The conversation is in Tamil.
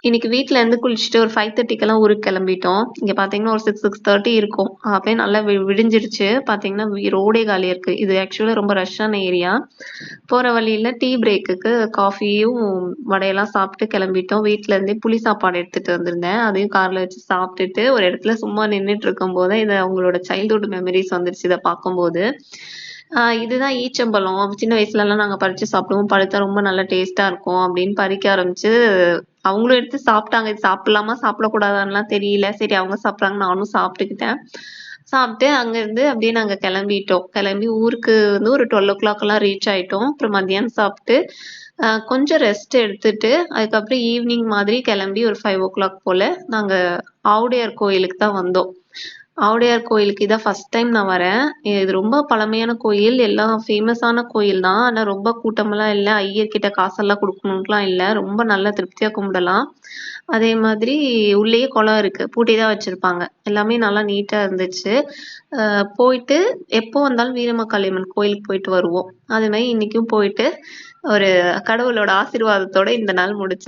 இன்னைக்கு வீட்ல இருந்து குளிச்சுட்டு ஒரு 5:30க்கெல்லாம் ஊருக்கு கிளம்பிட்டோம். இங்க பார்த்தீங்கன்னா ஒரு 6:30 இருக்கும். அப்பயே நல்லா விடிஞ்சிருச்சு. பார்த்தீங்கன்னா ரோடே காலியா இருக்கு. இது ஆக்சுவலா ரொம்ப ரஷ்ஷான ஏரியா. போற வழியில டீ பிரேக்குக்கு காஃபியும், வடையெல்லாம் சாப்பிட்டு கிளம்பிட்டோம். வீட்ல இருந்தே புளி சாப்பாடு எடுத்துட்டு வந்திருந்தேன். அதையும் கார்ல வச்சு சாப்பிட்டுட்டு ஒரு இடத்துல சும்மா நின்னுட்டு இருக்கும்போது, இது அவங்களோட சைல்ட்ஹுட் மெமரீஸ் வந்துருச்சு இத பார்க்கும்போது. இதுதான் ஈச்சம்பழம். சின்ன வயசுலலாம் நாங்க பறிச்சு சாப்பிடுவோம். பழுத்தா ரொம்ப நல்லா டேஸ்ட்டா இருக்கும் அப்படின்னு பறிக்க ஆரம்பிச்சு, அவங்களும் எடுத்து சாப்பிட்டாங்க. இது சாப்பிடலாமா, சாப்பிடக்கூடாதான்னுலாம் தெரியல. சரி அவங்க சாப்பிடுறாங்க, நானும் சாப்பிட்டுக்கிட்டேன். சாப்பிட்டு அங்கருந்து அப்படியே நாங்க கிளம்பிட்டோம். கிளம்பி ஊருக்கு வந்து ஒரு 12:00லாம் ரீச் ஆயிட்டோம். அப்புறம் மதியானம் சாப்பிட்டு, கொஞ்சம் ரெஸ்ட் எடுத்துட்டு, அதுக்கப்புறம் ஈவினிங் மாதிரி கிளம்பி ஒரு 5:00 போல நாங்க ஆவுடையார் கோயிலுக்கு தான் வந்தோம். ஆவுடையார் கோயிலுக்கு இதான் ஃபர்ஸ்ட் டைம் நான் வரேன். இது ரொம்ப பழமையான கோயில். எல்லாம் ஃபேமஸான கோயில் தான். ஆனா ரொம்ப கூட்டமெல்லாம் இல்ல. ஐயர்கிட்ட காசெல்லாம் குடுக்கணுன்ட்டுலாம் இல்ல. ரொம்ப நல்லா திருப்தியா கும்பிடலாம். அதே மாதிரி உள்ளேயே குளம் இருக்கு. பூட்டி தான் வச்சிருப்பாங்க. எல்லாமே நல்லா நீட்டா இருந்துச்சு. போயிட்டு எப்போ வந்தாலும் வீரமாகாளியம்மன் கோயிலுக்கு போயிட்டு வருவோம். அதே மாரி இன்னைக்கும் போயிட்டு ஒரு கடவுளோட ஆசீர்வாதத்தோட இந்த நாள் முடிச்சேன்.